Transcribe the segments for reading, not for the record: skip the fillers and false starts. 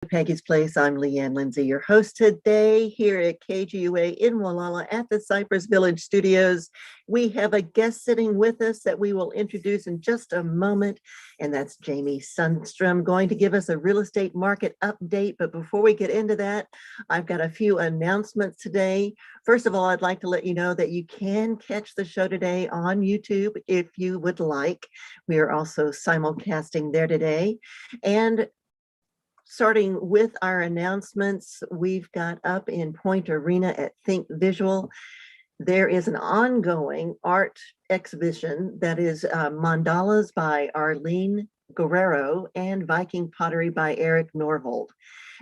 Peggy's Place. I'm Leanne Lindsay, your host today here at KGUA in Wallala at the Cypress Village Studios. We have a guest sitting with us that we will introduce in just a moment, and that's Jami Sundstrom, going to give us a real estate market update. But before we get into that, I've got a few announcements today. First of all, I'd like to let you know that you can catch the show today on YouTube if you would like. We are also simulcasting there today. And starting with our announcements, we've got up in Point Arena at Think Visual. There is an ongoing art exhibition that is mandalas by Arlene Guerrero and Viking pottery by Eric Norvold.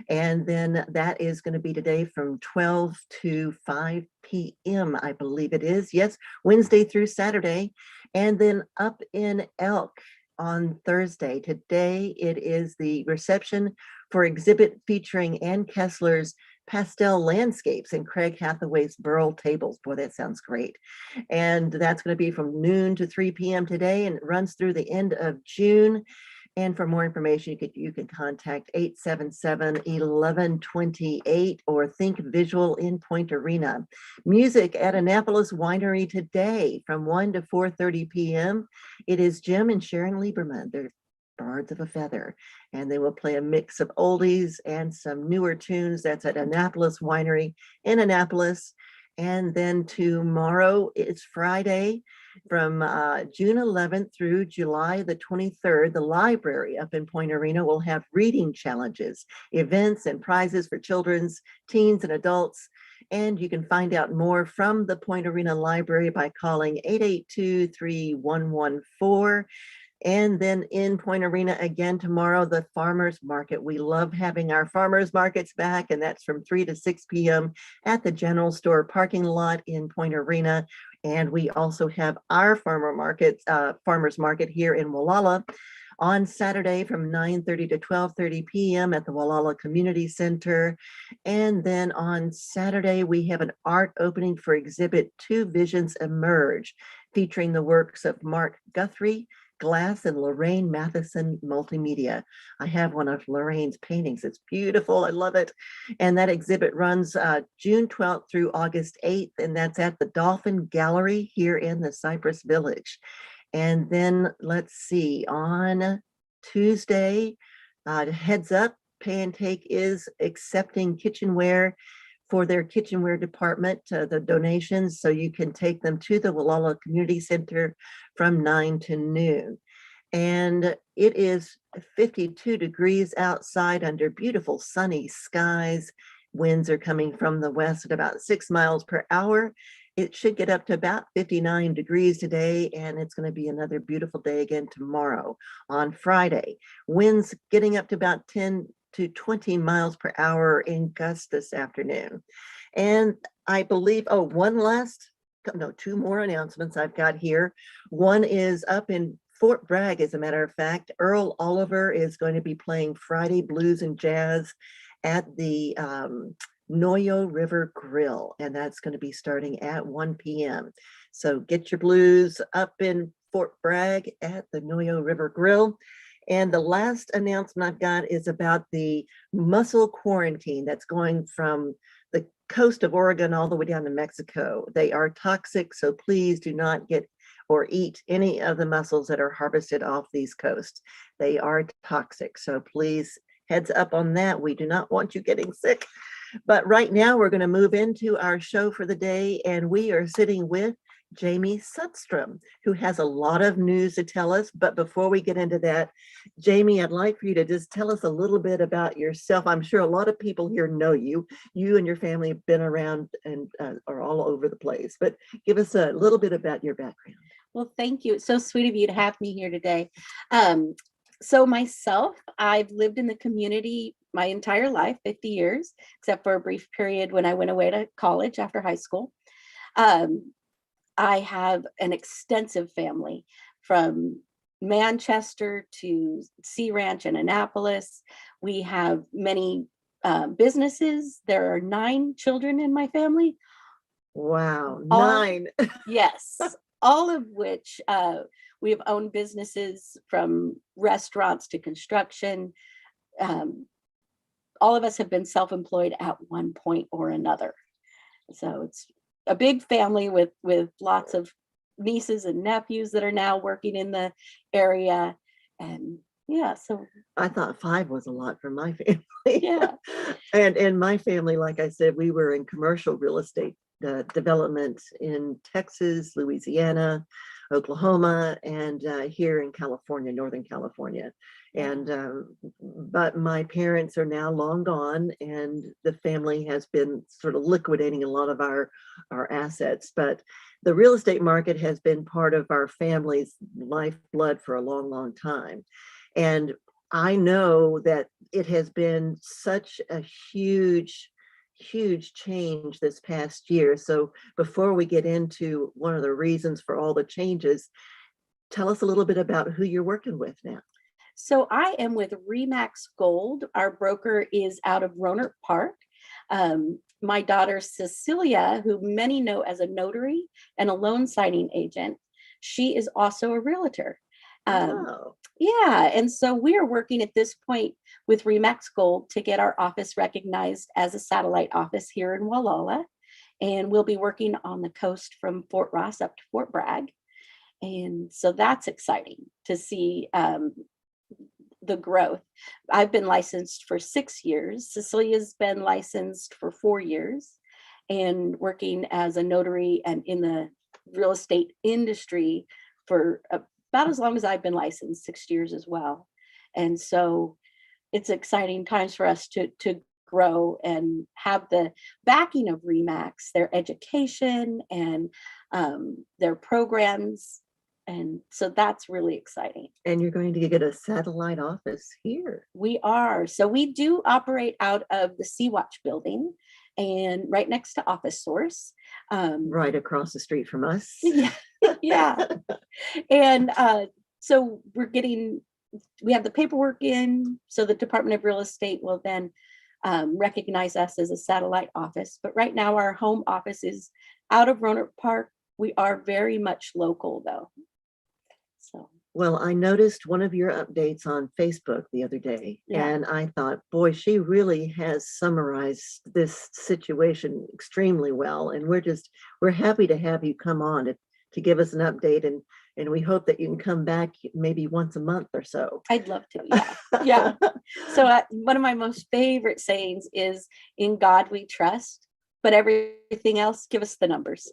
And then that is going to be today from 12 to 5 p.m., I believe it is. Yes, Wednesday through Saturday. And then up in Elk on Thursday. Today, it is the reception for exhibit featuring Ann Kessler's pastel landscapes and Craig Hathaway's burl tables. Boy, that sounds great. And that's going to be from noon to 3 p.m. today, and it runs through the end of June. And for more information, you can contact 877-1128 or Think Visual in Point Arena. Music at Annapolis Winery today from 1 to 4:30 p.m. It is Jim and Sharon Lieberman. They're Birds of a Feather, and they will play a mix of oldies and some newer tunes. That's at Annapolis Winery in Annapolis. And then tomorrow is Friday from June 11th through July the 23rd. The library up in Point Arena will have reading challenges, events, and prizes for children's, teens, and adults. And you can find out more from the Point Arena Library by calling 882-3114. And then in Point Arena again tomorrow, the farmers market. We love having our farmers markets back, and that's from 3 to 6 p.m. at the general store parking lot in Point Arena. And we also have our farmers market here in Wallala on Saturday from 9:30 to 12:30 p.m. at the Wallala Community Center. And then on Saturday, we have an art opening for exhibit Two Visions Emerge, featuring the works of Mark Guthrie, Glass, and Lorraine Matheson Multimedia. I have one of Lorraine's paintings. It's beautiful. I love it. And that exhibit runs June 12th through August 8th, and that's at the Dolphin Gallery here in the Cypress Village. And then let's see, on Tuesday, heads up, Pay and Take is accepting kitchenware for their kitchenware department, the donations, so you can take them to the Wallala Community Center from 9 to noon. And it is 52 degrees outside under beautiful sunny skies. Winds are coming from the west at about 6 miles per hour. It should get up to about 59 degrees today, and it's going to be another beautiful day again tomorrow on Friday. Winds getting up to about 10 to 20 miles per hour in gusts this afternoon. And I believe, two more announcements I've got here. One is up in Fort Bragg, as a matter of fact. Earl Oliver is going to be playing Friday Blues and Jazz at the Noyo River Grill, and that's going to be starting at 1 p.m. So get your blues up in Fort Bragg at the Noyo River Grill. And the last announcement I've got is about the mussel quarantine that's going from the coast of Oregon all the way down to Mexico. They are toxic, so please do not get or eat any of the mussels that are harvested off these coasts. They are toxic, so please heads up on that. We do not want you getting sick. But right now we're going to move into our show for the day, and we are sitting with Jami Sundstrom, who has a lot of news to tell us. But before we get into that, Jami, I'd like for you to just tell us a little bit about yourself. I'm sure a lot of people here know you. You and your family have been around and are all over the place, but give us a little bit about your background. Well, thank you. It's so sweet of you to have me here today. So myself, I've lived in the community my entire life, 50 years, except for a brief period when I went away to college after high school. I have an extensive family from Manchester to Sea Ranch and Annapolis. We have many businesses. There are 9 children in my family. Wow, 9. Yes, all of which we have owned businesses from restaurants to construction, all of us have been self-employed at one point or another. So it's a big family with lots of nieces and nephews that are now working in the area. And yeah, so I thought 5 was a lot for my family. yeah. And my family, like I said, we were in commercial real estate development in Texas, Louisiana, Oklahoma, and here in California, Northern California. And but my parents are now long gone, and the family has been sort of liquidating a lot of our assets. But the real estate market has been part of our family's lifeblood for a long, long time. And I know that it has been such a huge, huge change this past year. So before we get into one of the reasons for all the changes, tell us a little bit about who you're working with now. So I am with Remax Gold. Our broker is out of Rohnert Park. My daughter Cecilia, who many know as a notary and a loan signing agent, she is also a realtor. Oh, Yeah, and so we are working at this point with Remax Gold to get our office recognized as a satellite office here in Wallala. And we'll be working on the coast from Fort Ross up to Fort Bragg. And so that's exciting to see the growth. I've been licensed for 6 years. Cecilia's been licensed for 4 years and working as a notary and in the real estate industry for about as long as I've been licensed, 6 years as well. And so it's exciting times for us to grow and have the backing of Remax, their education and their programs. And so that's really exciting. and you're going to get a satellite office here. We are. So we do operate out of the Sea-Watch building and right next to Office Source. Right across the street from us. Yeah. Yeah. And so we have the paperwork in, so the Department of Real Estate will then recognize us as a satellite office. But right now our home office is out of Rohnert Park. We are very much local though. So Well, I noticed one of your updates on Facebook the other day, Yeah. and I thought, boy, she really has summarized this situation extremely well. And we're happy to have you come on to give us an update. And we hope that you can come back maybe once a month or so. I'd love to. Yeah. Yeah. So one of my most favorite sayings is, "In God we trust, but everything else, give us the numbers."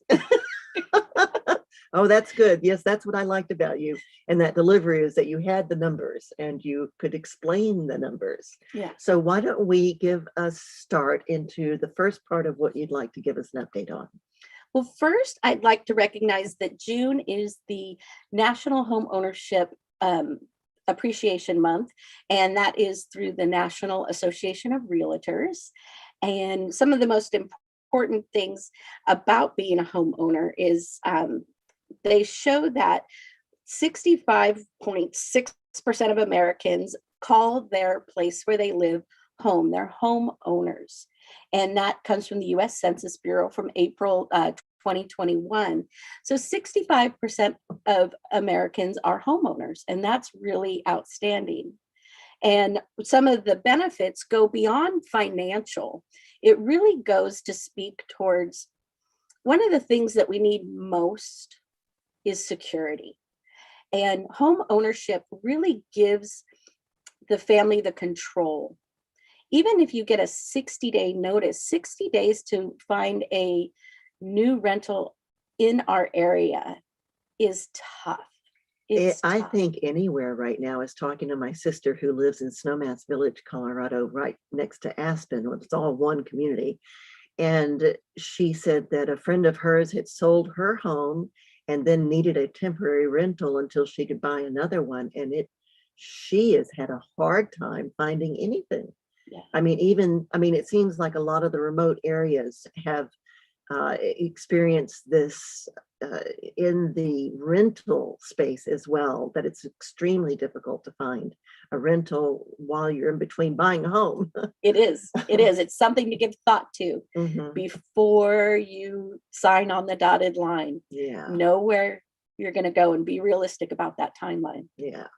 Oh, that's good. Yes, that's what I liked about you. And that delivery is that you had the numbers and you could explain the numbers. Yeah. So why don't we give a start into the first part of what you'd like to give us an update on? Well, first, I'd like to recognize that June is the National Home Ownership Appreciation Month, and that is through the National Association of Realtors. And some of the most important things about being a homeowner is they show that 65.6% of Americans call their place where they live home. They're homeowners. And that comes from the US Census Bureau from April 2021. So 65% of Americans are homeowners, and that's really outstanding. And some of the benefits go beyond financial. It really goes to speak towards one of the things that we need most is security. And home ownership really gives the family the control. Even if you get a 60-day notice, 60 days to find a new rental in our area is tough. I think anywhere right now. Is talking to my sister who lives in Snowmass Village, Colorado, right next to Aspen. It's all one community. And she said that a friend of hers had sold her home and then needed a temporary rental until she could buy another one. And she has had a hard time finding anything. Yeah. I mean, it seems like a lot of the remote areas have experienced this in the rental space as well, that it's extremely difficult to find a rental while you're in between buying a home. It is. It's something to give thought to before you sign on the dotted line. Yeah. Know where you're going to go and be realistic about that timeline. Yeah.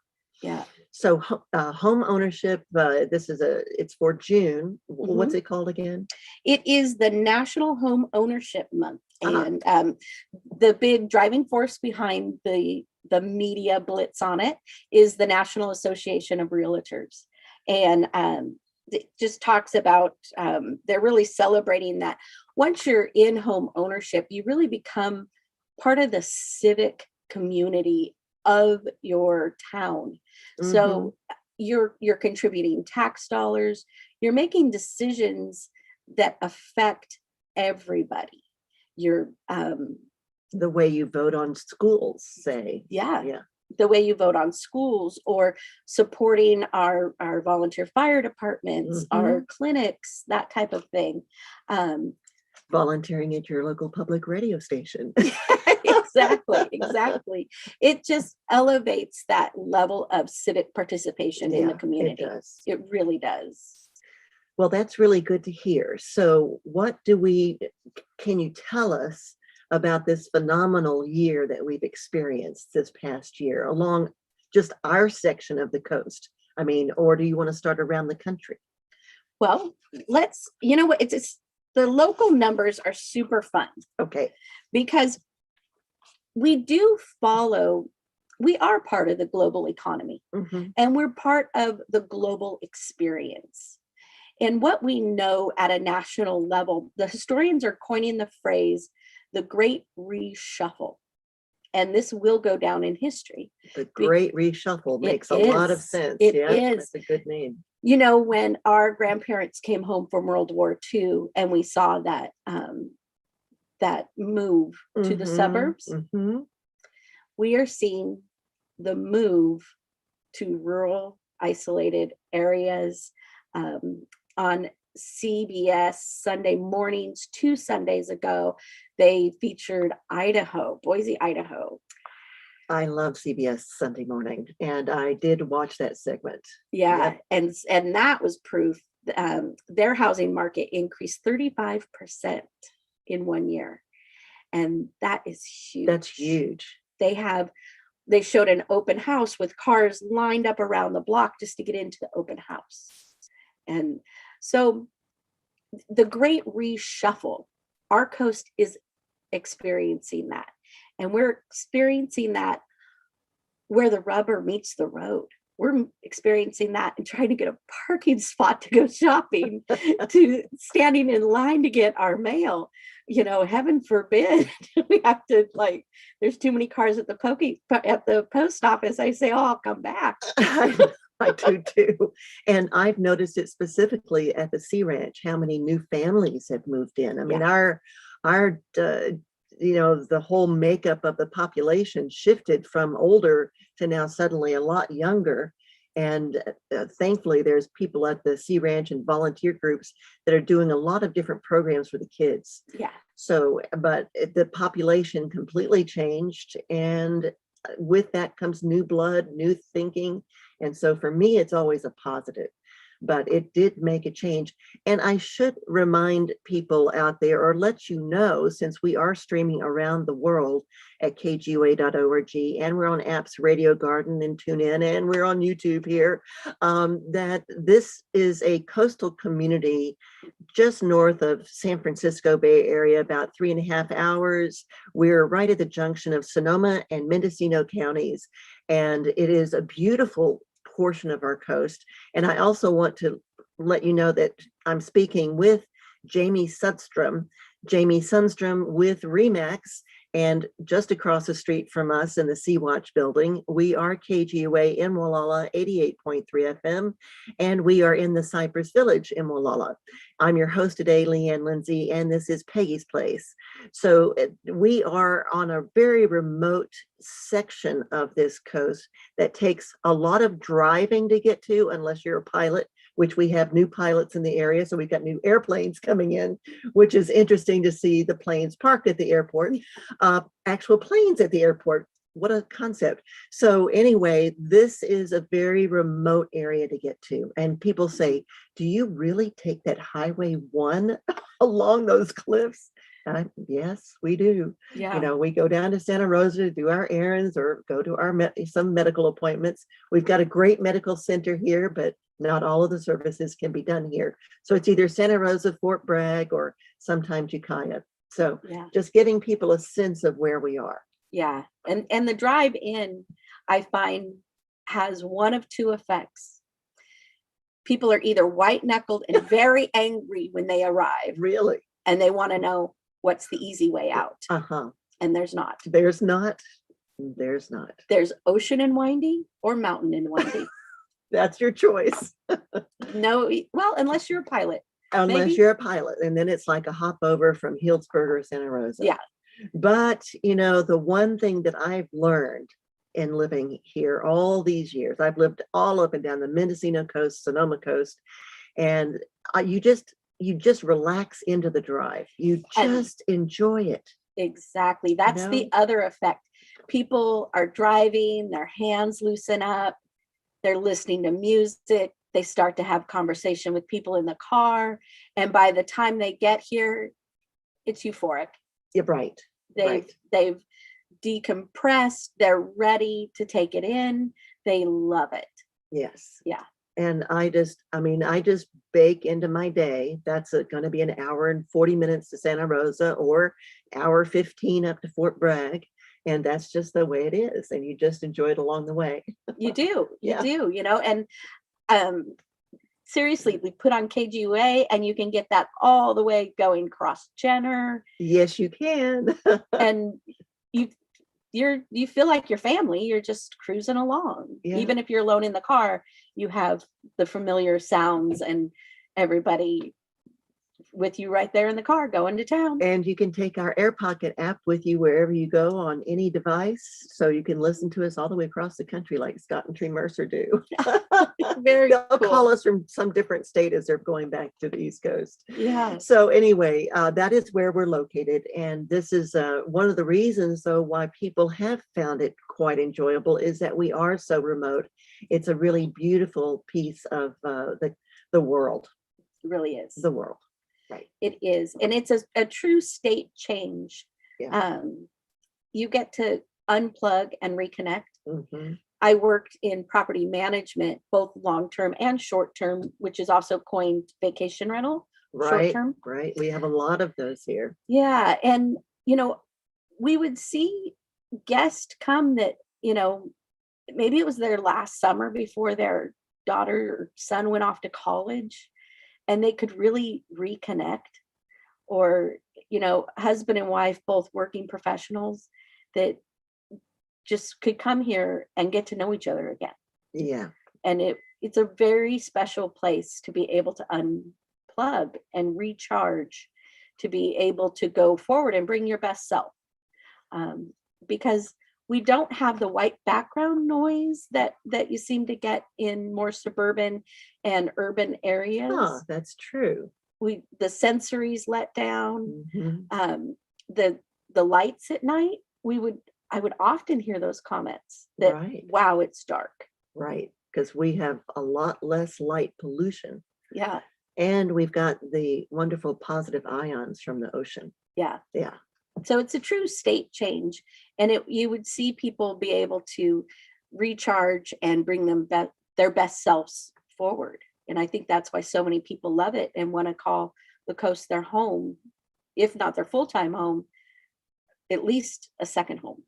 Yeah. So home ownership, it's for June. What's it called again? It is the National Home Ownership Month. Uh-huh. And the big driving force behind the media blitz on it is the National Association of Realtors. And it just talks about, they're really celebrating that once you're in home ownership, you really become part of the civic community of your town. So you're contributing tax dollars, you're making decisions that affect everybody. You're The way you vote on schools, say. yeah, the way you vote on schools, or supporting our volunteer fire departments, our clinics, that type of thing. Volunteering at your local public radio station. Exactly. It just elevates that level of civic participation in the community. It does. It really does. Well, that's really good to hear. So can you tell us about this phenomenal year that we've experienced this past year along just our section of the coast? I mean, or do you want to start around the country? Well, it's the local numbers are super fun. Okay. Because we are part of the global economy, and we're part of the global experience. And what we know at a national level, the historians are coining the phrase, the Great Reshuffle. And this will go down in history. The Great Reshuffle makes a lot of sense. It is. That's a good name. When our grandparents came home from World War II and we saw that that move to the suburbs, we are seeing the move to rural, isolated areas. On CBS Sunday mornings, 2 Sundays ago, they featured Boise, Idaho. I love CBS Sunday morning, and I did watch that segment. Yeah, yep. and that was proof. Their housing market increased 35% in 1 year, and that is huge. That's huge. They showed an open house with cars lined up around the block just to get into the open house. And so the Great Reshuffle, our coast is experiencing that. And we're experiencing that where the rubber meets the road. We're experiencing that and trying to get a parking spot to go shopping, to standing in line to get our mail. Heaven forbid we have to, there's too many cars at the post office. I say, I'll come back. I do too. And I've noticed it specifically at the Sea Ranch, how many new families have moved in. I mean, our the whole makeup of the population shifted from older to now suddenly a lot younger. And thankfully, there's people at the Sea Ranch and volunteer groups that are doing a lot of different programs for the kids. Yeah. So, but the population completely changed. And with that comes new blood, new thinking. And so for me, it's always a positive, but it did make a change. And I should remind people out there, or let you know, since we are streaming around the world at kgua.org, and we're on apps Radio Garden and TuneIn, and we're on YouTube here, that this is a coastal community just north of San Francisco Bay Area, about 3.5 hours. We're right at the junction of Sonoma and Mendocino counties, and it is a beautiful portion of our coast. And I also want to let you know that I'm speaking with Jami Sundstrom with Remax, and just across the street from us in the Sea-Watch building, we are KGUA in Molalla, 88.3 FM, and we are in the Cypress Village in Molalla. I'm your host today, Leanne Lindsay, and this is Peggy's Place. So we are on a very remote section of this coast that takes a lot of driving to get to, unless you're a pilot, which we have new pilots in the area. So we've got new airplanes coming in, which is interesting to see the planes parked at the airport, actual planes at the airport. What a concept. So anyway, this is a very remote area to get to. And people say, do you really take that Highway 1 along those cliffs? Yes, we do. Yeah. We go down to Santa Rosa to do our errands or go to our some medical appointments. We've got a great medical center here, but not all of the services can be done here. So it's either Santa Rosa, Fort Bragg, or sometimes Ukiah. So Yeah. just giving people a sense of where we are. Yeah. And the drive in, I find, has one of two effects. People are either white knuckled and very angry when they arrive, Really? and they want to know what's the easy way out. Uh-huh. And there's not. There's not. There's not. There's ocean and windy or mountain and windy. That's your choice. No, well, unless you're a pilot. Unless Maybe. you're a pilot, and then it's like a hop over from Healdsburg or Santa Rosa. Yeah. But, the one thing that I've learned in living here all these years, I've lived all up and down the Mendocino coast, Sonoma coast, and you just relax into the drive. You just enjoy it. Exactly. That's the other effect. People are driving, their hands loosen up, they're listening to music, they start to have conversation with people in the car, and by the time they get here, it's euphoric. You're right. They've decompressed, they're ready to take it in, they love it. Yes. Yeah. And I just bake into my day. That's going to be an hour and 40 minutes to Santa Rosa or hour 15 up to Fort Bragg. And that's just the way it is. And you just enjoy it along the way. You do, Yeah. and seriously, we put on KGUA and you can get that all the way going across Jenner. Yes, you can. And you feel like your family, you're just cruising along. Yeah. Even if you're alone in the car, you have the familiar sounds and everybody with you right there in the car going to town. And you can take our Air Pocket app with you wherever you go on any device. So you can listen to us all the way across the country like Scott and Tree Mercer do. Very They'll cool. call us from some different state as they're going back to the East Coast. Yeah. So anyway, that is where we're located. And this is one of the reasons, though, why people have found it quite enjoyable is that we are so remote. It's a really beautiful piece of the world. It really is. The world. Right. It is. And it's a true state change. Yeah. You get to unplug and reconnect. Mm-hmm. I worked in property management, both long-term and short-term, which is also coined vacation rental. Right. Short-term. Right. We have a lot of those here. Yeah. And, we would see guests come that, maybe it was their last summer before their daughter or son went off to college, and they could really reconnect. Or, husband and wife, both working professionals that just could come here and get to know each other again. Yeah. And it's a very special place to be able to unplug and recharge, to be able to go forward and bring your best self. Because we don't have the white background noise that you seem to get in more suburban and urban areas. Oh, that's true. The sensories let down. Mm-hmm. The lights at night, I would often hear those comments that, right. Wow, it's dark. Right. Because we have a lot less light pollution. Yeah. And we've got the wonderful positive ions from the ocean. Yeah. Yeah. So it's a true state change. And you would see people be able to recharge and bring them their best selves forward. And I think that's why so many people love it and want to call the coast their home, if not their full-time home, at least a second home.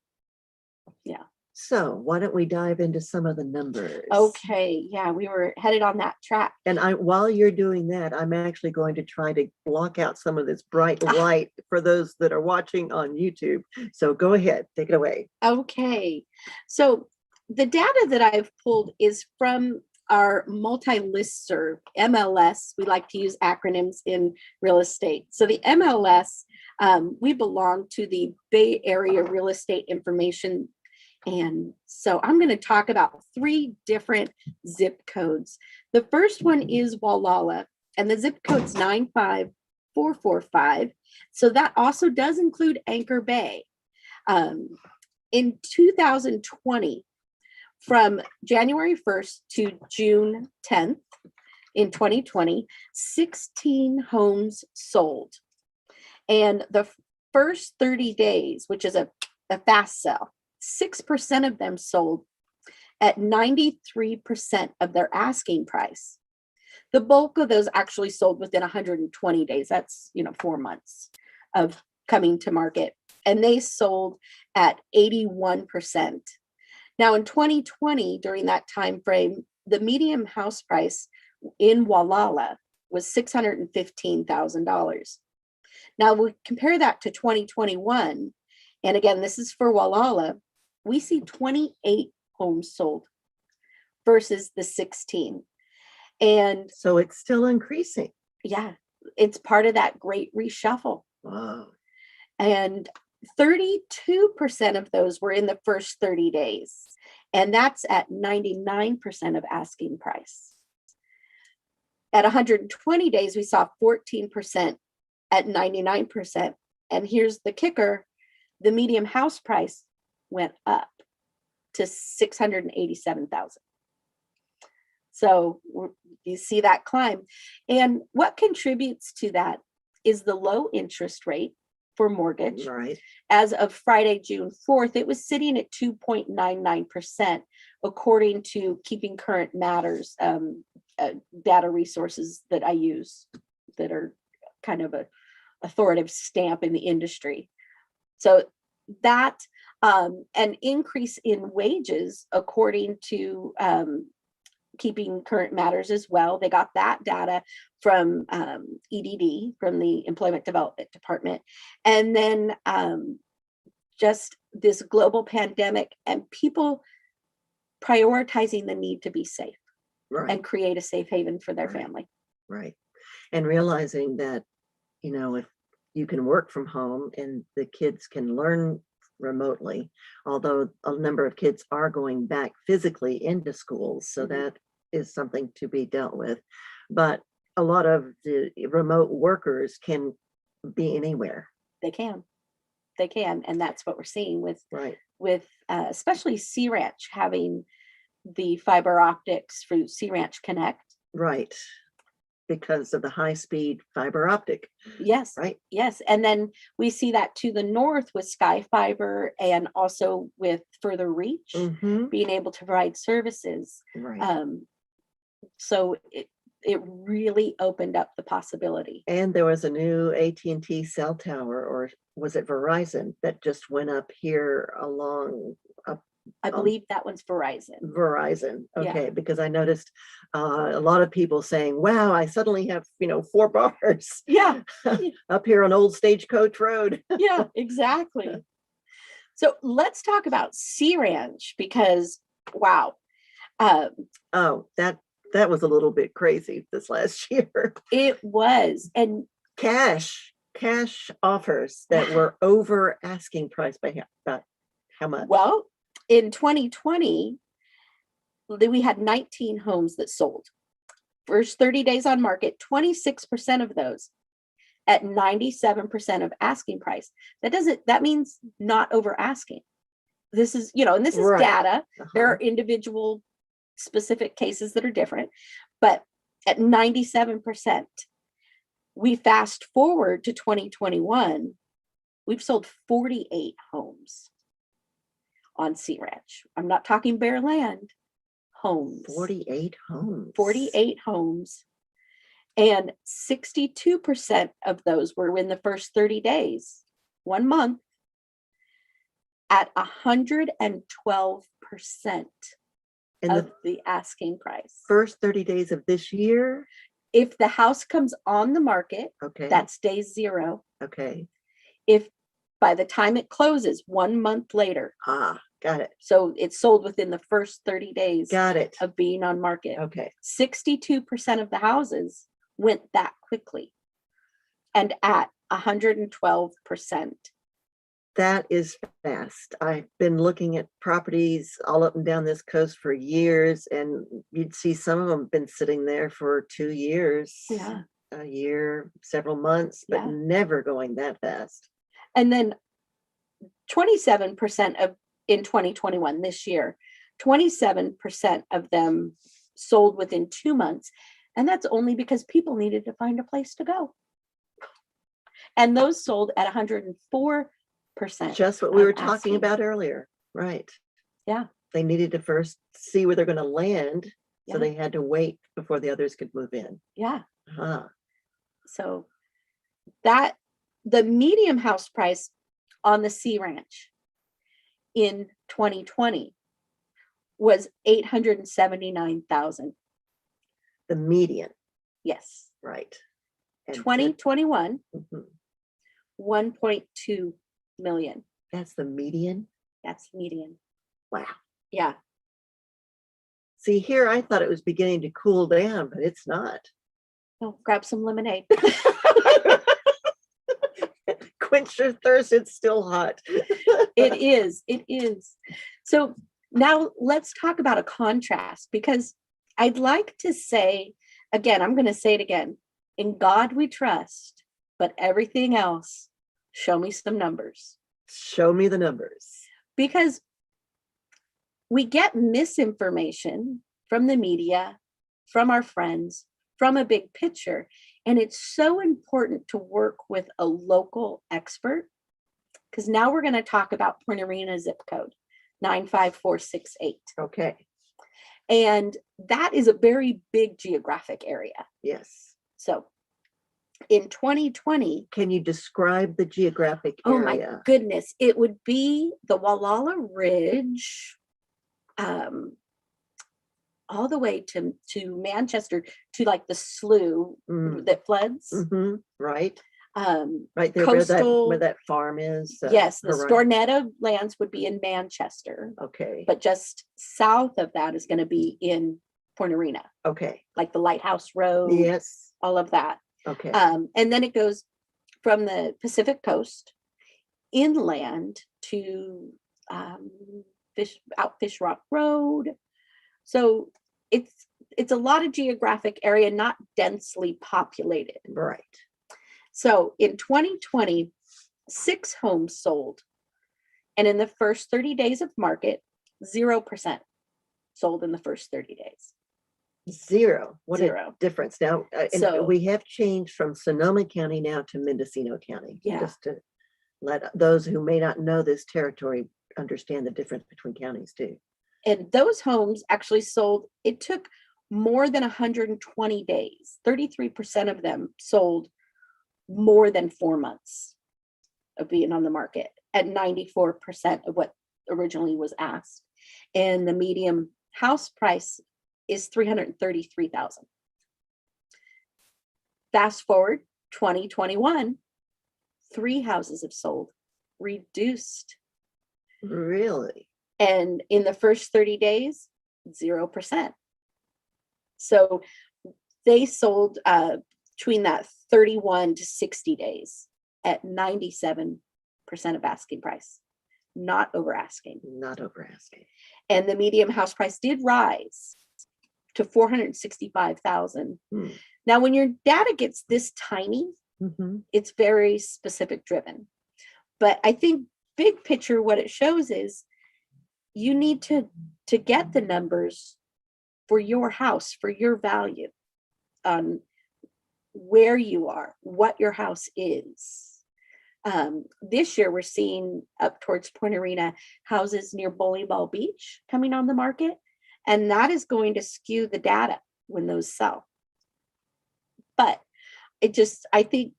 Yeah. So why don't we dive into some of the numbers? Okay. Yeah, we were headed on that track. And while you're doing that, I'm actually going to try to block out some of this bright light for those that are watching on YouTube. So go ahead, take it away. Okay. So the data that I've pulled is from our multi-listserv, MLS. We like to use acronyms in real estate. So the MLS, we belong to the Bay Area Real Estate Information. And so I'm going to talk about 3 different zip codes. The first one is Wallala, and the zip code's 95445. So that also does include Anchor Bay. In 2020, from January 1st to June 10th in 2020, 16 homes sold. And first 30 days, which is a fast sell, 6% of them sold at 93% of their asking price. The bulk of those actually sold within 120 days. That's, 4 months of coming to market. And they sold at 81%. Now in 2020, during that time frame, the median house price in Walala was $615,000. Now we compare that to 2021, and again, this is for Walala, we see 28 homes sold versus the 16. And So it's still increasing. yeah, it's part of that great reshuffle. Wow. And 32% of those were in the first 30 days. And that's at 99% of asking price. At 120 days, we saw 14% at 99%. And here's the kicker, the median house price went up to $687,000. So you see that climb. And what contributes to that is the low interest rate for mortgage. Right. As of Friday, June 4th, it was sitting at 2.99%, according to Keeping Current Matters data resources that I use that are kind of a authoritative stamp in the industry. So that an increase in wages, according to Keeping Current Matters as well. They got that data from EDD, from the Employment Development Department. And then just this global pandemic and people prioritizing the need to be safe and create a safe haven for their family. Right. And realizing that, if you can work from home and the kids can learn remotely, although a number of kids are going back physically into schools. So that is something to be dealt with. But a lot of the remote workers can be anywhere. They can. And that's what we're seeing with especially Sea Ranch having the fiber optics through Sea Ranch Connect. Right. Because of the high-speed fiber optic. Yes. Right. Yes. And then we see that to the north with Sky Fiber and also with Further Reach being able to provide services. Right. So it really opened up the possibility. And there was a new AT&T cell tower, or was it Verizon, that just went up here along I believe that one's Verizon. Verizon. Okay. Yeah. Because I noticed a lot of people saying, wow, I suddenly have, 4 bars. Yeah. Up here on Old Stagecoach Road. Yeah, exactly. So let's talk about Sea Ranch because, wow. That was a little bit crazy this last year. It was. And cash offers that were over asking price by about how much? Well, in 2020, we had 19 homes that sold. First 30 days on market, 26% of those at 97% of asking price. That means not over asking. This is, and this is data. There are individual specific cases that are different, but at 97%, we fast forward to 2021, we've sold 48 homes on Sea Ranch. I'm not talking bare land, homes. 48 homes. 48 homes. And 62% of those were in the first 30 days, 1 month, at 112% of the asking price. First 30 days of this year? If the house comes on the market, okay, that's day 0. Okay. If by the time it closes 1 month later. Got it. So it's sold within the first 30 days got it. of being on market. Okay. 62% of the houses went that quickly and at 112%. That is fast. I've been looking at properties all up and down this coast for years, and you'd see some of them been sitting there for 2 years, a year, several months, but never going that fast. And then 27% of in 2021, this year, 27% of them sold within 2 months. And that's only because people needed to find a place to go. And those sold at 104%. Just what we of were talking asking. about earlier. Right. Yeah. They needed to first see where they're going to land. So Yeah. they had to wait before the others could move in. Yeah. Huh. So that the medium house price on the Sea Ranch in 2020 was 879,000. The median. Yes. Right. And 2021, mhm. 1.2 million. That's the median. That's median. Wow. Yeah. See, here I thought it was beginning to cool down, but it's not. Oh, grab some lemonade. Quench your thirst. It's still hot. It is. It is. So now let's talk about a contrast, because I'd like to say, again, I'm going to say it again. In God we trust, but everything else, show me some numbers. Show me the numbers. Because we get misinformation from the media, from our friends, from a big picture. And it's so important to work with a local expert, because now we're going to talk about Point Arena zip code 95468. Okay. And that is a very big geographic area. Yes. So in 2020, Can you describe the geographic oh area? my goodness, it would be the Wallala Ridge, all the way to Manchester, to like the slough that floods. Mm-hmm. Right. Right there coastal, where that farm is. Yes, the Stornetta lands would be in Manchester. Okay. But just south of that is going to be in Point Arena. Okay. Like the Lighthouse Road. Yes. All of that. Okay. And then it goes from the Pacific coast inland to Fish Rock Road. So it's a lot of geographic area, not densely populated. Right. So in 2020, 6 homes sold. And in the first 30 days of market, 0% sold in the first 30 days. Zero. What Zero. a difference. Now, So we have changed from Sonoma County now to Mendocino County. Yeah. Just to let those who may not know this territory understand the difference between counties too. And those homes actually sold, it took more than 120 days. 33% of them sold more than 4 months of being on the market at 94% of what originally was asked. And the medium house price is $333,000. Fast forward 2021, 3 houses have sold, reduced. Really? And in the first 30 days, 0%. So they sold between that 31 to 60 days at 97% of asking price, not over asking. Not over asking. And the medium house price did rise to 465,000. Now, when your data gets this tiny, it's very specific driven. But I think big picture, what it shows is you need to get the numbers for your house, for your value, where you are, what your house is. This year, we're seeing up towards Point Arena houses near Bowling Ball Beach coming on the market, and that is going to skew the data when those sell. But I think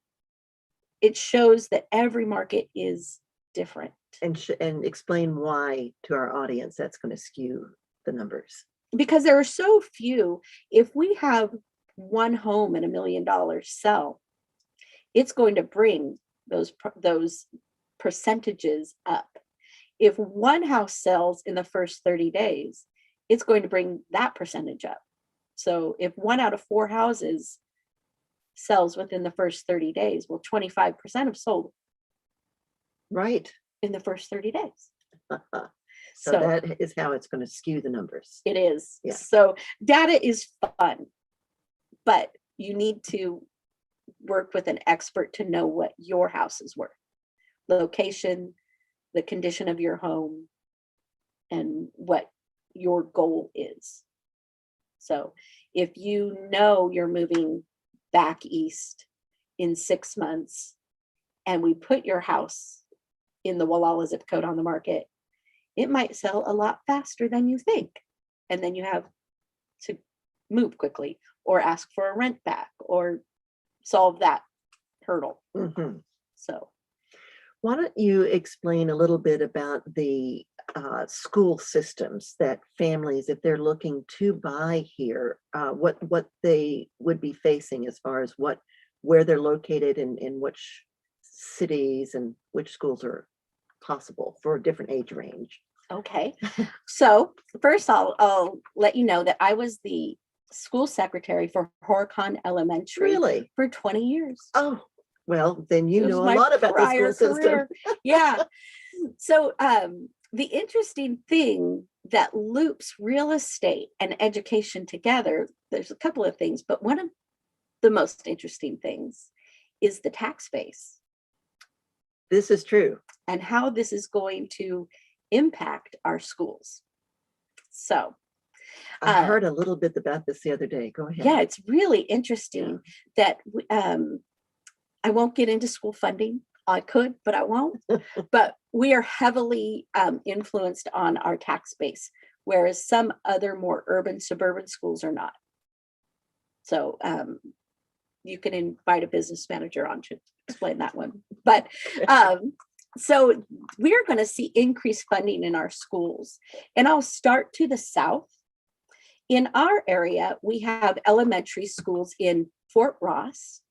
it shows that every market is different. And explain why to our audience that's going to skew the numbers. Because there are so few. If we have one home and $1 million sell, it's going to bring those percentages up. If one house sells in the first 30 days, it's going to bring that percentage up. So if 1 out of 4 houses sells within the first 30 days, well, 25% have sold. Right. In the first 30 days. So that is how it's going to skew the numbers. It is. Yeah. So data is fun, but you need to work with an expert to know what your house is worth. Location, the condition of your home, and what your goal is. So if you know you're moving back east in 6 months and we put your house in the Walla zip code on the market, it might sell a lot faster than you think. And then you have to move quickly or ask for a rent back or solve that hurdle. Mhm. So, Why don't you explain a little bit about the school systems that families, if they're looking to buy here, what they would be facing as far as where they're located and in which cities and which schools are possible for a different age range. okay. So first I'll let you know that I was the school secretary for Horicon Elementary Really? for 20 years. Oh, well, then It you was know a my lot about the school prior system. career. Yeah. So the interesting thing that loops real estate and education together, there's a couple of things, but one of the most interesting things is the tax base This is true. and how this is going to impact our schools. So, I uh, heard a little bit about this the other day. Go ahead. yeah, it's really interesting that I won't get into school funding. I could, but I won't. But we are heavily influenced on our tax base, whereas some other more urban, suburban schools are not. So you can invite a business manager on to explain that one. But so we're going to see increased funding in our schools. And I'll start to the south. In our area, we have elementary schools in Fort Ross.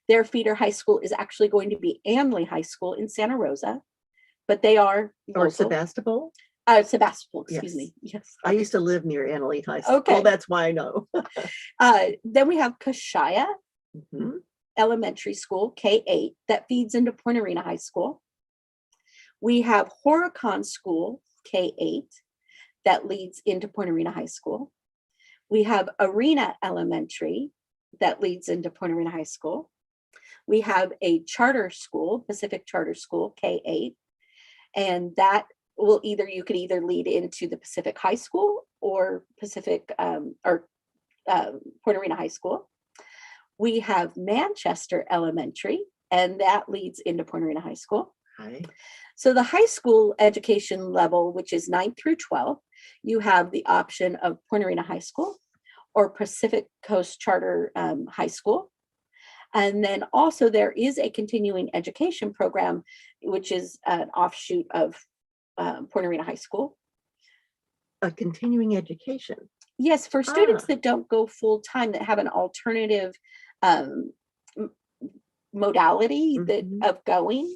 Their feeder high school is actually going to be Anley High School in Santa Rosa, but they are Or local. Sebastopol? Sebastopol, excuse Yes. me. Yes. I used to live near Annalee High School. Okay. That's why I know. Then we have Kashaya Mhm. Elementary School, K-8, that feeds into Point Arena High School. We have Horicon School, K-8, that leads into Point Arena High School. We have Arena Elementary that leads into Point Arena High School. We have a charter school, Pacific Charter School, K-8, and that will you could either lead into the Pacific High School or Point Arena High School. We have Manchester Elementary, and that leads into Point Arena High School. Hi. So the high school education level, which is 9 through 12, you have the option of Point Arena High School or Pacific Coast Charter High School. And then also there is a continuing education program, which is an offshoot of Point Arena High School. A continuing education. Yes, for students that don't go full time, that have an alternative modality of going.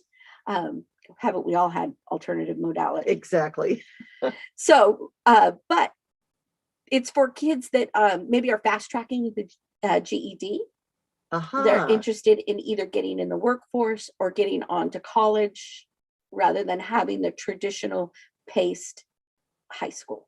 Haven't we all had alternative modality? Exactly. So, but it's for kids that maybe are fast tracking the GED. They're interested in either getting in the workforce or getting on to college rather than having the traditional paced high school.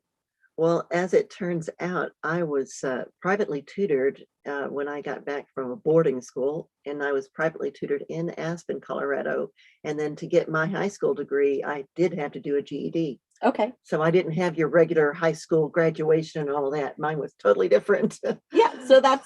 Well, as it turns out, I was privately tutored when I got back from a boarding school, and I was privately tutored in Aspen, Colorado. And then to get my high school degree, I did have to do a GED. Okay. So I didn't have your regular high school graduation and all of that. Mine was totally different. Yeah. So that's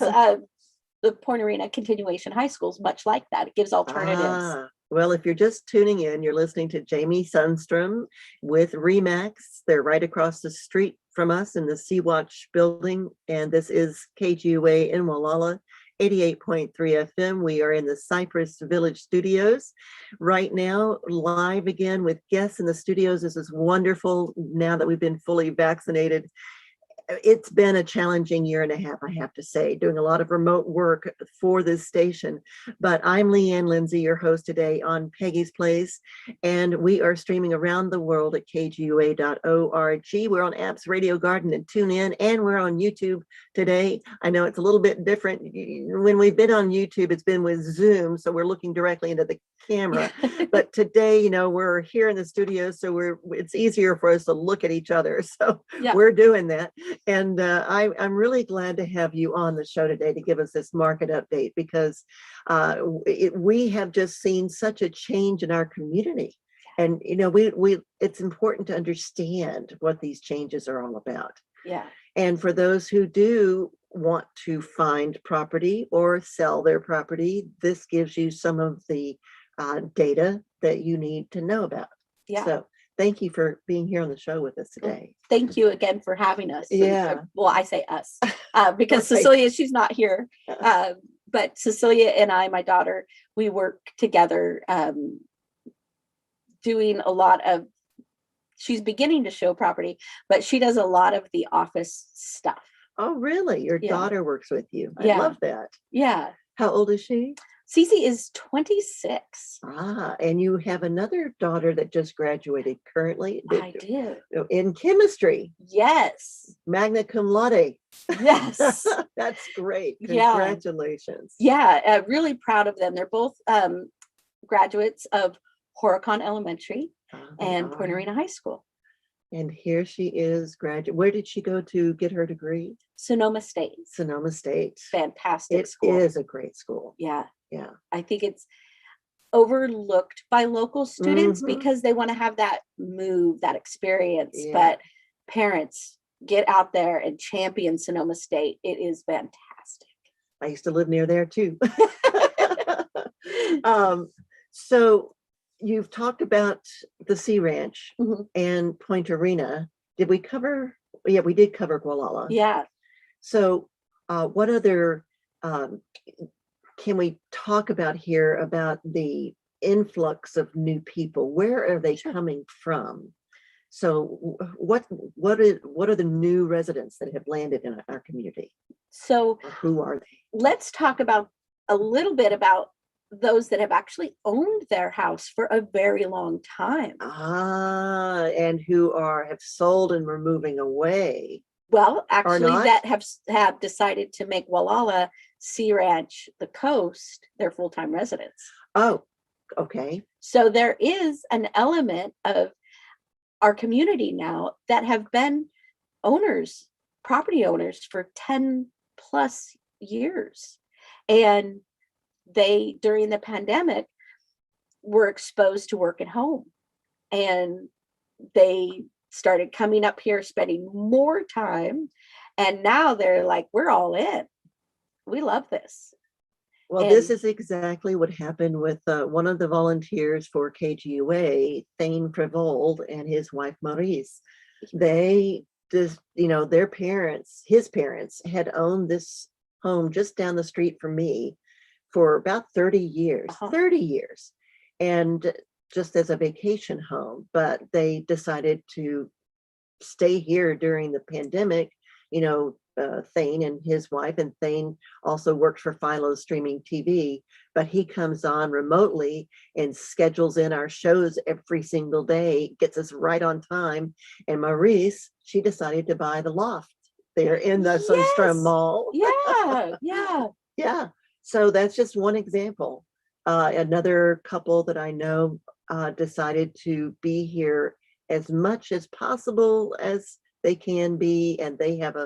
the Point Arena Continuation High Schools, much like that. It gives alternatives. Well, if you're just tuning in, you're listening to Jami Sundstrom with Remax. They're right across the street from us in the Sea-Watch building. And this is KGUA in Wallala, 88.3 FM. We are in the Cypress Village studios right now, live again with guests in the studios. This is wonderful now that we've been fully vaccinated. It's been a challenging year and a half, I have to say, doing a lot of remote work for this station. But I'm Leanne Lindsay, your host today on Peggy's Place, and we are streaming around the world at kgua.org. We're on Apps, Radio Garden, and TuneIn, and we're on YouTube today. I know it's a little bit different. When we've been on YouTube, it's been with Zoom, so we're looking directly into the camera. But today, you know, we're here in the studio, so it's easier for us to look at each other. So yeah, we're doing that. And I'm really glad to have you on the show today to give us this market update, because we have just seen such a change in our community. And, you know, it's important to understand what these changes are all about. Yeah. And for those who do want to find property or sell their property, this gives you some of the data that you need to know about. Yeah. So thank you for being here on the show with us today. Thank you again for having us. Yeah. Well, I say us because Right. Cecilia, she's not here. But Cecilia and I, my daughter, we work together doing a lot of, she's beginning to show property, but she does a lot of the office stuff. Oh, really? Your Yeah. daughter works with you. I Yeah. love that. Yeah. How old is she? Cece is 26. And you have another daughter that just graduated currently I do. in chemistry, Yes. magna cum laude. Yes. That's great. Yeah. Congratulations. Yeah. Really proud of them. They're both graduates of Horicon Elementary and Point Arena High School. And here she is graduate. Where did she go to get her degree? Sonoma State. Sonoma State. Fantastic school. It is a great school. Yeah. Yeah. I think it's overlooked by local students because they want to have that move, that experience. Yeah. But parents, get out there and champion Sonoma State. It is fantastic. I used to live near there too. So you've talked about the Sea Ranch and Point Arena. Did we cover? Yeah, we did cover Gualala. Yeah. So what other can we talk about here about the influx of new people? Where are they coming from? So what are the new residents that have landed in our community? So who are they? Let's talk about a little bit about those that have actually owned their house for a very long time. And who have sold and were moving away. Well, actually, that have decided to make Gualala, Sea Ranch, the coast, their full-time residents. Oh, okay. So there is an element of our community now that have been owners, property owners for 10 plus years. And they, during the pandemic, were exposed to work at home. And they started coming up here, spending more time. And now they're like, we're all in. We love this. Well, this is exactly what happened with one of the volunteers for KGUA, Thane Prevold, and his wife, Maurice. They just, their parents, his parents, had owned this home just down the street from me for about 30 years, 30 years. And just as a vacation home, but they decided to stay here during the pandemic. Thane and his wife, and Thane also worked for Philo Streaming TV, but he comes on remotely and schedules in our shows every single day, gets us right on time. And Maurice, she decided to buy the loft there in the Sundstrom Mall. Yeah. So that's just one example. Another couple that I know decided to be here as much as possible as they can be, and they have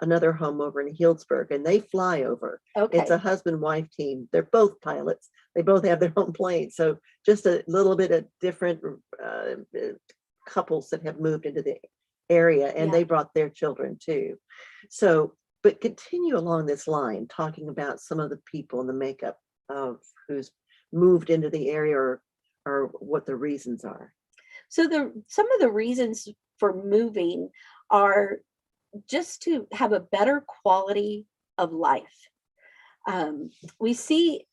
another home over in Healdsburg, and they fly over. It's a husband-wife team. They're both pilots. They both have their own planes. So just a little bit of different couples that have moved into the area, and they brought their children too. So, but continue along this line, talking about some of the people and the makeup of who's moved into the area, or what the reasons are. So some of the reasons for moving are just to have a better quality of life. We see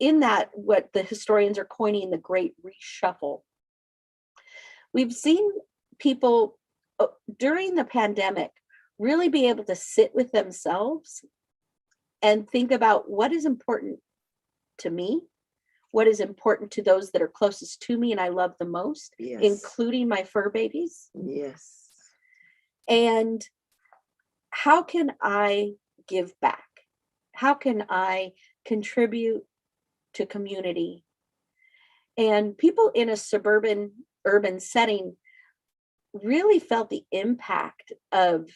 in that what the historians are coining the great reshuffle. We've seen people during the pandemic really be able to sit with themselves and think about what is important to me, what is important to those that are closest to me and I love the most, including my fur babies. Yes. And how can I give back? How can I contribute to community? And people in a suburban, urban setting really felt the impact of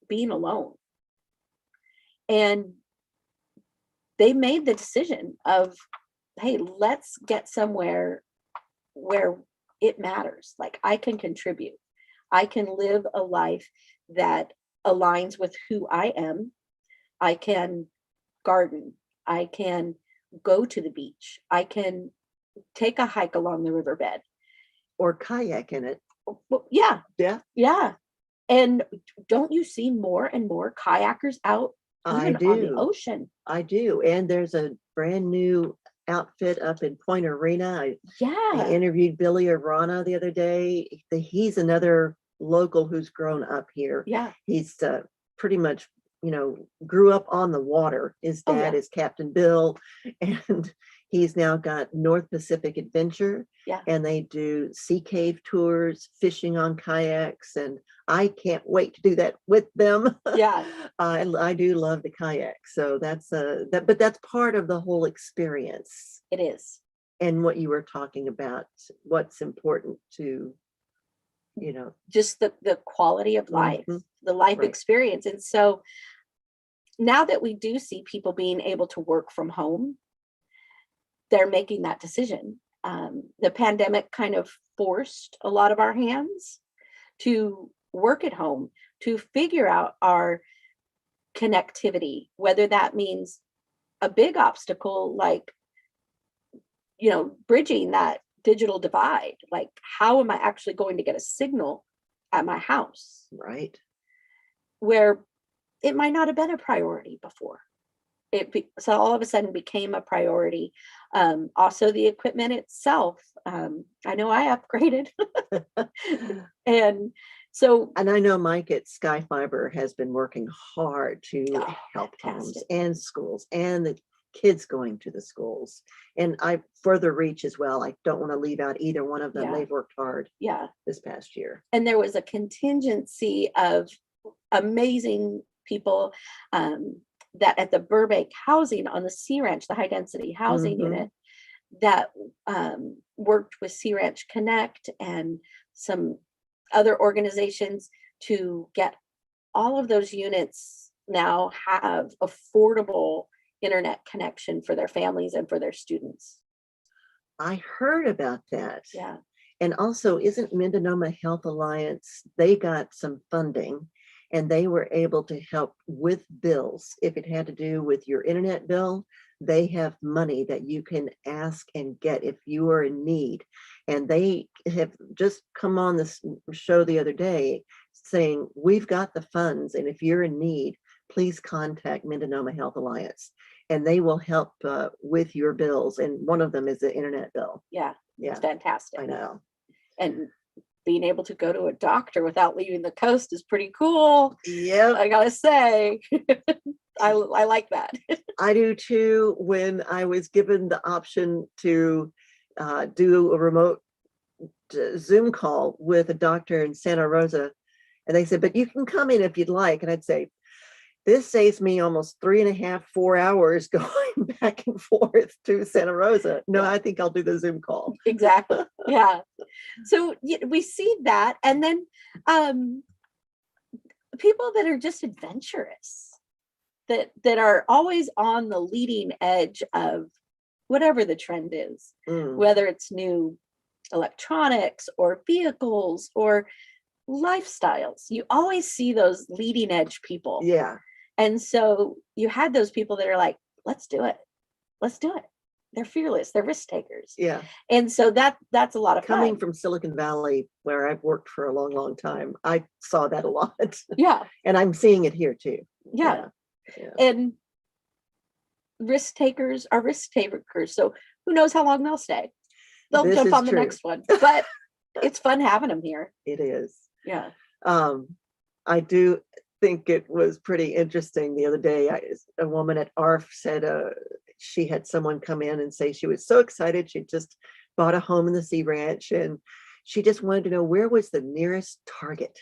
being alone. And they made the decision of, hey, let's get somewhere where it matters. Like, I can contribute. I can live a life that aligns with who I am. I can garden. I can go to the beach. I can take a hike along the riverbed. Or kayak in it. Well, yeah, Yeah, yeah. And don't you see more and more kayakers out I even on the do. ocean? I do. And there's a brand new outfit up in Point Arena. I Yeah, interviewed Billy Arana the other day. He's another local who's grown up here. yeah. He's pretty much, grew up on the water. His Oh, dad yeah, is Captain Bill, and he's now got North Pacific Adventure, yeah, and they do sea cave tours, fishing on kayaks, and I can't wait to do that with them. yeah. I do love the kayak, so but that's part of the whole experience. It is. And what you were talking about, what's important to, Just the quality of life, mhm, the life right. experience. And so now that we do see people being able to work from home, they're making that decision. The pandemic kind of forced a lot of our hands to work at home, to figure out our connectivity, whether that means a big obstacle like, bridging that digital divide. Like, how am I actually going to get a signal at my house Right. where it might not have been a priority before? So all of a sudden became a priority. Also, the equipment itself. I know I upgraded, and so And I know Mike at Sky Fiber has been working hard to oh, help homes fantastic. and schools and the kids going to the schools. And I further reach as well. I don't want to leave out either one of them. Yeah, They've worked hard yeah. this past year. And there was a contingency of amazing people that at the Burbank housing on the Sea Ranch, the high density housing Mhm. unit, that worked with Sea Ranch Connect and some other organizations to get all of those units now have affordable internet connection for their families and for their students. I heard about that. Yeah, And also, isn't Mindanoma Health Alliance, they got some funding and they were able to help with bills. If it had to do with your internet bill, they have money that you can ask and get if you are in need. And they have just come on this show the other day saying, we've got the funds. And if you're in need, please contact Mindanoma Health Alliance and they will help with your bills. And one of them is the internet bill. yeah, Yeah, it's fantastic. I know. And being able to go to a doctor without leaving the coast is pretty cool. Yep. I gotta say, I like that. I do too. When I was given the option to do a remote Zoom call with a doctor in Santa Rosa, and they said, but you can come in if you'd like. And I'd say, this saves me almost 3.5, 4 hours going back and forth to Santa Rosa. No, Yeah. I think I'll do the Zoom call. Exactly. Yeah. So we see that. And then people that are just adventurous, that are always on the leading edge of whatever the trend is, Mm, whether it's new electronics or vehicles or lifestyles. You always see those leading edge people. yeah, And so you had those people that are like, let's do it. Let's do it. They're fearless. They're risk takers. yeah. And so that's a lot of Coming fun. from Silicon Valley, where I've worked for a long, long time, I saw that a lot. Yeah. And I'm seeing it here too. Yeah. Yeah. And risk takers are risk takers. So who knows how long they'll stay? They'll This jump is on the true. next one. But it's fun having them here. It is. Yeah. I do think it was pretty interesting the other day. A woman at ARF said she had someone come in and say she was so excited. She just bought a home in the Sea Ranch and she just wanted to know where was the nearest Target.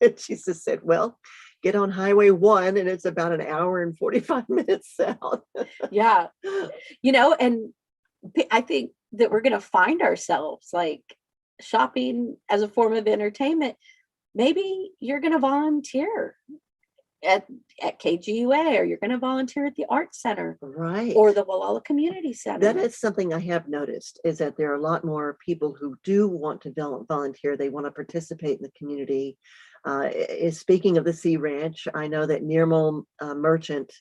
And she just said, well, get on Highway 1 and it's about an hour and 45 minutes south. Yeah. And I think that we're going to find ourselves like shopping as a form of entertainment. Maybe you're going to volunteer at KGUA, or you're going to volunteer at the Art Center Right. or the Wallala Community Center. That is something I have noticed, is that there are a lot more people who do want to volunteer. They want to participate in the community. Speaking of the Sea Ranch, I know that Nirmal Merchant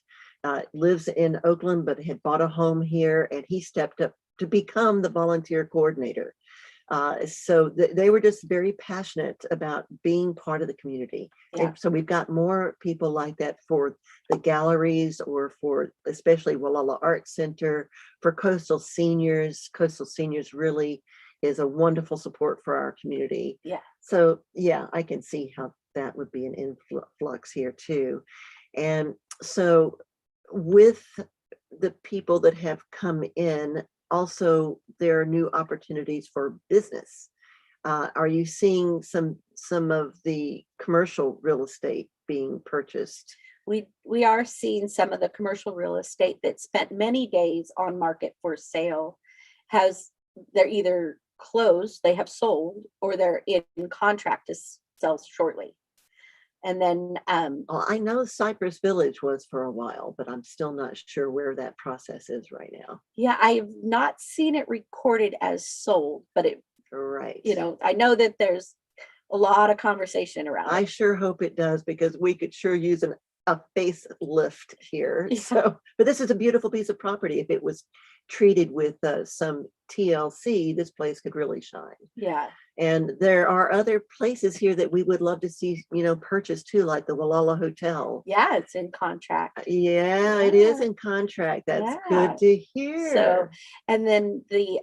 lives in Oakland, but had bought a home here, and he stepped up to become the volunteer coordinator. So they were just very passionate about being part of the community. Yeah. And so we've got more people like that for the galleries, or for especially Wallala Art Center, for Coastal Seniors. Coastal Seniors really is a wonderful support for our community. Yeah. So yeah, I can see how that would be an influx here too. And so with the people that have come in, also there are new opportunities for business. Are you seeing some of the commercial real estate being purchased? We are seeing some of the commercial real estate that spent many days on market for sale they're either closed, they have sold, or they're in contract to sell shortly. And then Well, I know Cypress Village was for a while, but I'm still not sure where that process is right now. yeah, I've not seen it recorded as sold, but it, Right. I know that there's a lot of conversation around I it. sure hope it does, because we could sure use a facelift here. Yeah. So, but this is a beautiful piece of property. If it was treated with some TLC, this place could really shine. Yeah. And there are other places here that we would love to see, purchased too, like the Wallala Hotel. Yeah, it's in contract. Yeah, it is Yeah. in contract. That's Yeah. good to hear. So, and then the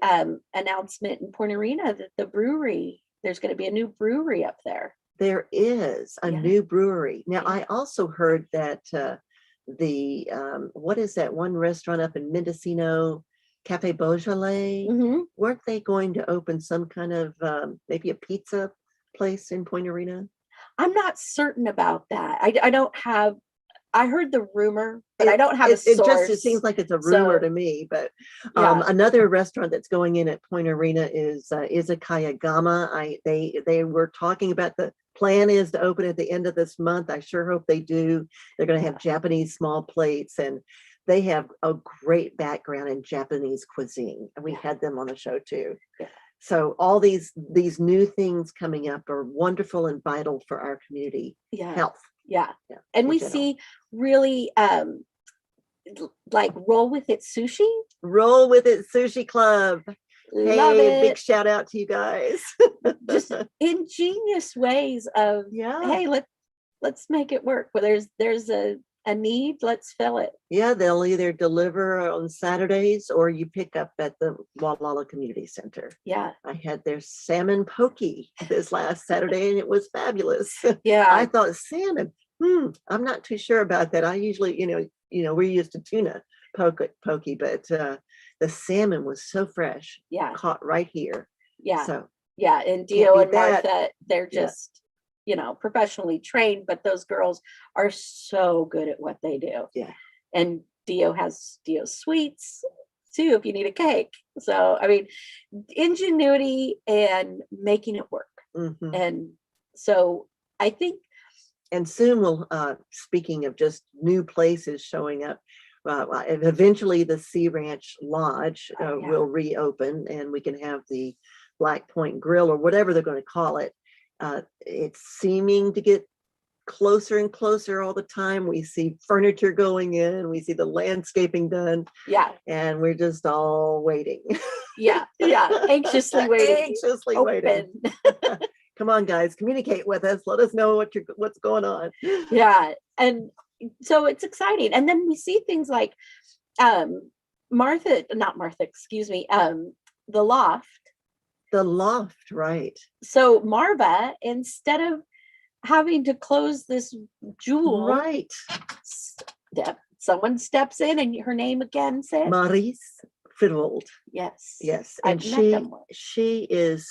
announcement in Point Arena that the brewery, there's going to be a new brewery up there. There is a Yeah. new brewery. Now, Yeah. I also heard that what is that one restaurant up in Mendocino, Cafe Beaujolais? Mhm. Weren't they going to open some kind of maybe a pizza place in Point Arena? I'm not certain about that. I don't have, I heard the rumor, but I It don't have a source. it seems like it's a rumor So, to me. But yeah. another restaurant that's going in at Point Arena is Izakaya Gama. They were talking about, the plan is to open at the end of this month. I sure hope they do. They're going to have Japanese small plates, and they have a great background in Japanese cuisine. And we Yeah. had them on the show too. Yeah. So all these new things coming up are wonderful and vital for our community Yeah. health. Yeah. Yeah, And in we general. see really like Roll With It Sushi. Roll With It Sushi Club. Love Hey, big it. shout out to you guys. Just ingenious ways of, Yeah. hey, let's make it work. Well, there's a need, let's fill it. Yeah, they'll either deliver on Saturdays or you pick up at the Wallala Community Center. Yeah. I had their salmon pokey this last Saturday, and it was fabulous. Yeah. I thought salmon. I'm not too sure about that. I usually, we're used to tuna pokey, but the salmon was so fresh. Yeah. Caught right here. Yeah. So yeah. And Can't Dio beat and that. Martha, they're Yeah. just, professionally trained, but those girls are so good at what they do. Yeah. And Dio has sweets too, if you need a cake. So, I mean, ingenuity and making it work. Mhm. And so I think, And soon we'll, speaking of just new places showing up, and eventually the Sea Ranch Lodge Yeah. will reopen, and we can have the Black Point Grill, or whatever they're going to call it. It's seeming to get closer and closer all the time. We see furniture going in, we see the landscaping done, yeah, and we're just all waiting. yeah, anxiously waiting. Anxiously waiting. Open. Come on, guys, communicate with us. Let us know what's going on. Yeah. And so it's exciting. And then we see things like not Martha, excuse me, the Loft. The Loft, right. So Marva, instead of having to close this jewel, Right. someone steps in, and her name again said Maurice Fidwold. yes. Yes. I've And met them once. she is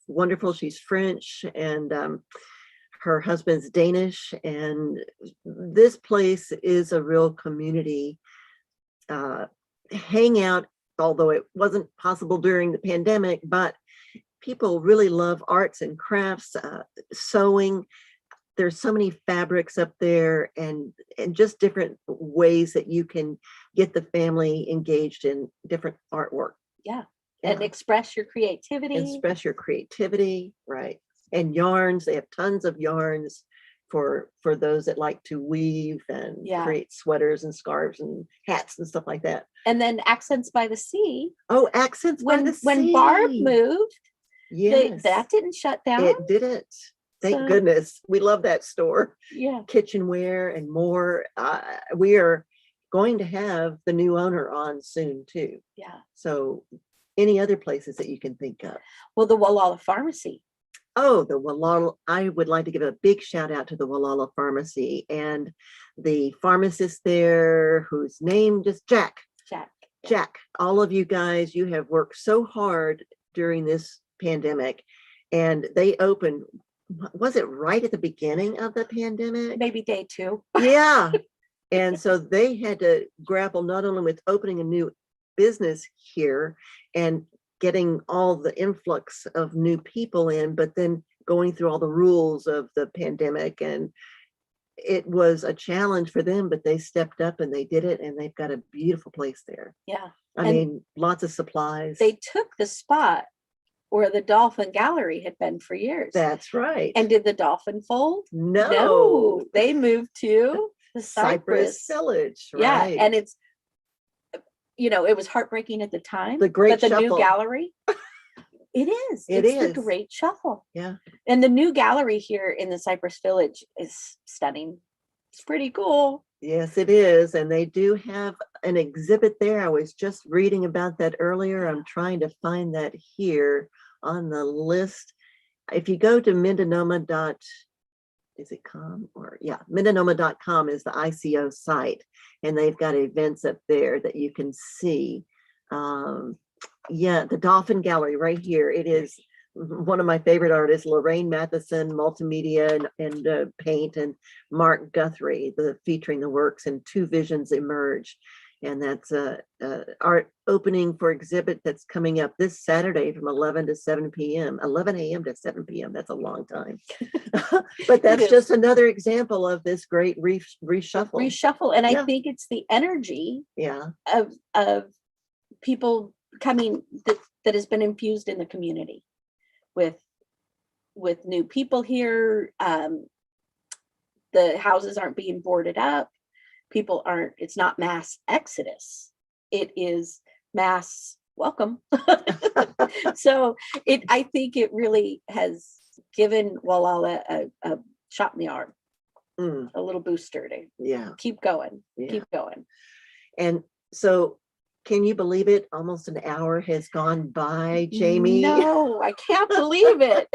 wonderful. She's French, and her husband's Danish. And this place is a real community hangout, although it wasn't possible during the pandemic, but people really love arts and crafts, sewing. There's so many fabrics up there, and just different ways that you can get the family engaged in different artwork. Yeah. Yeah. And express your creativity. Express your creativity, right? And yarns. They have tons of yarns. for those that like to weave and Yeah. create sweaters and scarves and hats and stuff like that. And then Accents by the Sea. Oh, Accents by the When Barb Sea. moved, Yes, that didn't shut down. it didn't. Thank So- goodness. We love that store. Yeah. Kitchenware and more. We are going to have the new owner on soon too. Yeah. So any other places that you can think of? Well, the Wallala Pharmacy. Oh, the Wallala. I would like to give a big shout out to the Wallala Pharmacy and the pharmacist there whose name just Jack. Jack, all of you guys, you have worked so hard during this pandemic, and they opened, was it right at the beginning of the pandemic? Maybe day 2. Yeah. And so they had to grapple not only with opening a new business here and getting all the influx of new people in, but then going through all the rules of the pandemic. And it was a challenge for them, but they stepped up and they did it, and they've got a beautiful place there. Yeah. I mean, lots of supplies. They took the spot where the Dolphin Gallery had been for years. That's right. And did the Dolphin fold? No, They moved to the Cypress Village, Yeah, right? and it's, it was heartbreaking at the time. The Great but the Shuffle. new gallery, it is. It It's is. the Great Shuffle. Yeah. And the new gallery here in the Cypress Village is stunning. It's pretty cool. Yes, it is. And they do have an exhibit there. I was just reading about that earlier. I'm trying to find that here on the list. If you go to Mendonoma. Is it com or yeah, Mendonoma.com is the ICO site, and they've got events up there that you can see. Yeah, the Dolphin Gallery right here. It is one of my favorite artists, Lorraine Matheson, multimedia and paint, and Mark Guthrie, featuring the works, and Two Visions Emerge. And that's a art opening for exhibit that's coming up this Saturday from 11 to 7 p.m. 11 a.m. to 7 p.m. That's a long time. But that's just another example of this great reshuffle. And Yeah. I think it's the energy Yeah. of people coming that has been infused in the community with new people here. The houses aren't being boarded up. People aren't, it's not mass exodus. It is mass welcome. So I think it really has given Wallala a shot in the arm, a little booster to keep going, keep going. And so, can you believe it? Almost an hour has gone by, Jami. No, I can't believe it.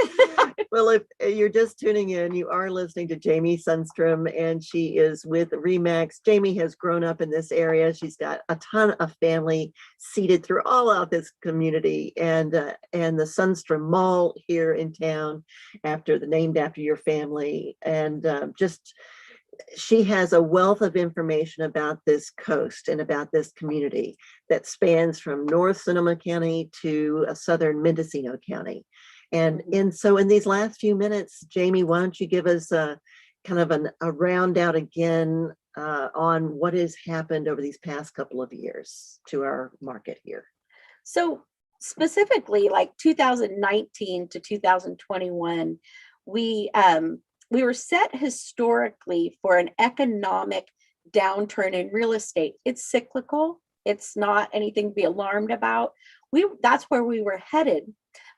Well, if you're just tuning in, you are listening to Jami Sundstrom, and she is with Remax. Jami has grown up in this area. She's got a ton of family seated through all out this community, and the Sundstrom Mall here in town, named after your family, and she has a wealth of information about this coast and about this community that spans from North Sonoma County to southern Mendocino County. And so in these last few minutes, Jami, why don't you give us a kind of a round out again on what has happened over these past couple of years to our market here? So specifically, like 2019 to 2021, we were set historically for an economic downturn in real estate. It's cyclical. It's not anything to be alarmed about. That's where we were headed.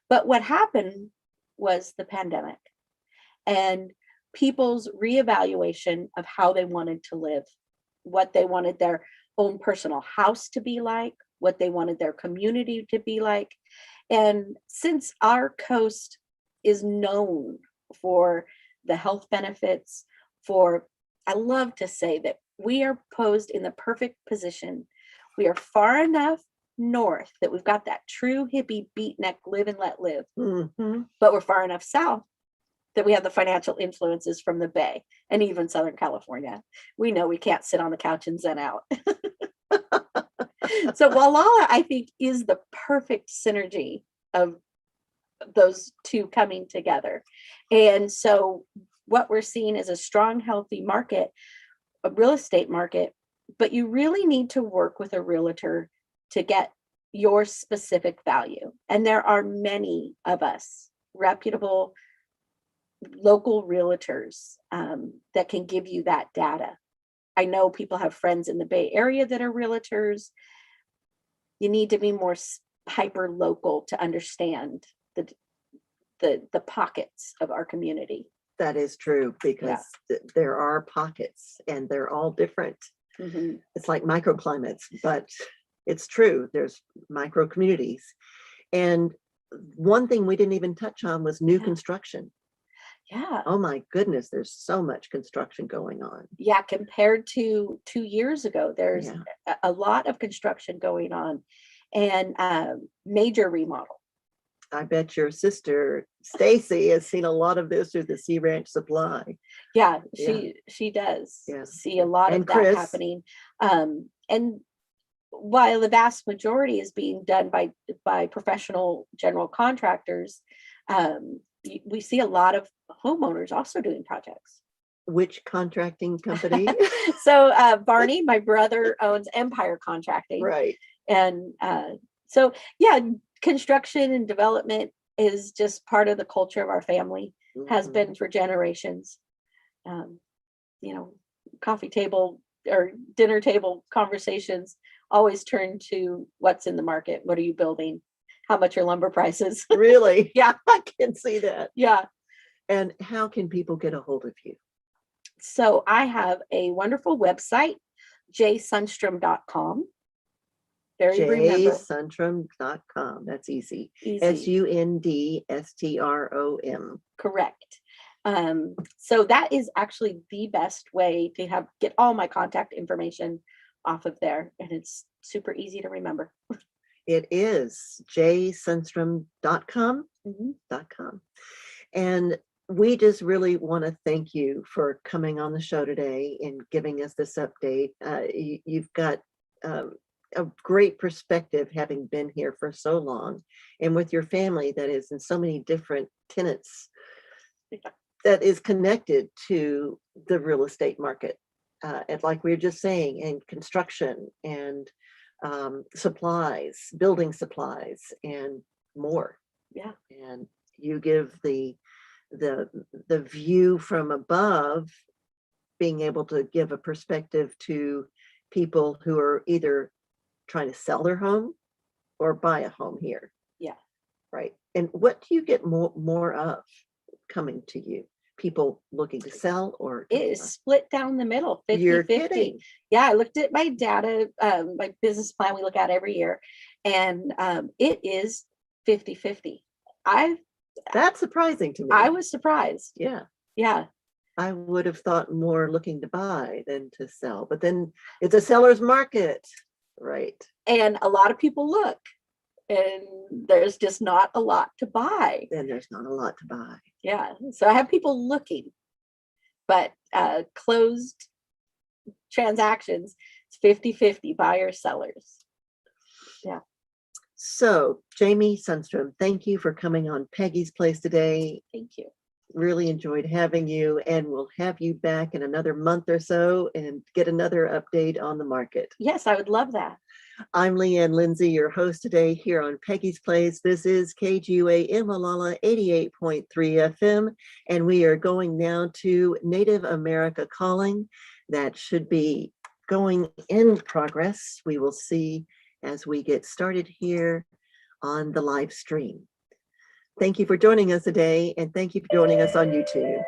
But what happened was the pandemic and people's reevaluation of how they wanted to live, what they wanted their own personal house to be like, what they wanted their community to be like. And since our coast is known for the health benefits, I love to say that we are posed in the perfect position. We are far enough north that we've got that true hippie beatnik live and let live, but we're far enough south that we have the financial influences from the Bay and even Southern California. We know we can't sit on the couch and zen out. So Wallala, I think, is the perfect synergy of those two coming together. And so what we're seeing is a strong, healthy market, a real estate market, but you really need to work with a realtor to get your specific value. And there are many of us, reputable local realtors that can give you that data. I know people have friends in the Bay Area that are realtors. You need to be more hyper local to understand the pockets of our community. That is true, because there are pockets and they're all different. Mm-hmm. It's like microclimates, but it's true. There's micro communities. And one thing we didn't even touch on was new construction. Yeah. Oh my goodness, there's so much construction going on. Yeah, compared to 2 years ago, there's a lot of construction going on, and major remodel. I bet your sister Stacy has seen a lot of this through the Sea Ranch Supply. Yeah, she does see a lot of that happening. And while the vast majority is being done by professional general contractors, we see a lot of homeowners also doing projects. Which contracting company? So Barney, my brother, owns Empire Contracting. Right. And so, yeah, construction and development is just part of the culture of our family, has been for generations. You know, coffee table or dinner table conversations always turn to what's in the market. What are you building? How much are lumber prices? Really? Yeah. I can see that. Yeah. And how can people get a hold of you? So I have a wonderful website, jsundstrom.com. Very remember. jsundstrom.com. That's easy. Easy. SUNDSTROM. Correct. So that is actually the best way to get all my contact information off of there. And it's super easy to remember. It is jsundstrom.com. .com. And we just really want to thank you for coming on the show today and giving us this update. You've got a great perspective, having been here for so long, and with your family that is in so many different tenants that is connected to the real estate market. And like we were just saying, and construction and supplies, building supplies, and more. Yeah. And you give the view from above, being able to give a perspective to people who are either trying to sell their home or buy a home here. Yeah. Right. And what do you get more of coming to you? People looking to sell, or it is split down the middle, 50-50. You're kidding. Yeah, I looked at my data, my business plan we look at every year, and it is 50-50. That's surprising to me. I was surprised. Yeah. Yeah. I would have thought more looking to buy than to sell, but then it's a seller's market, right? And a lot of people look, and there's just not a lot to buy. Then there's not a lot to buy. Yeah. So I have people looking, but closed transactions, it's 50-50 buyers, sellers. Yeah. So Jami Sundstrom, thank you for coming on Peggy's Place today. Thank you. Really enjoyed having you, and we'll have you back in another month or so and get another update on the market. Yes, I would love that. I'm Leanne Lindsay, your host today here on Peggy's Place. This is KGUA Imalala 88.3 FM, and we are going now to Native America Calling. That should be going in progress. We will see as we get started here on the live stream. Thank you for joining us today, and thank you for joining us on YouTube.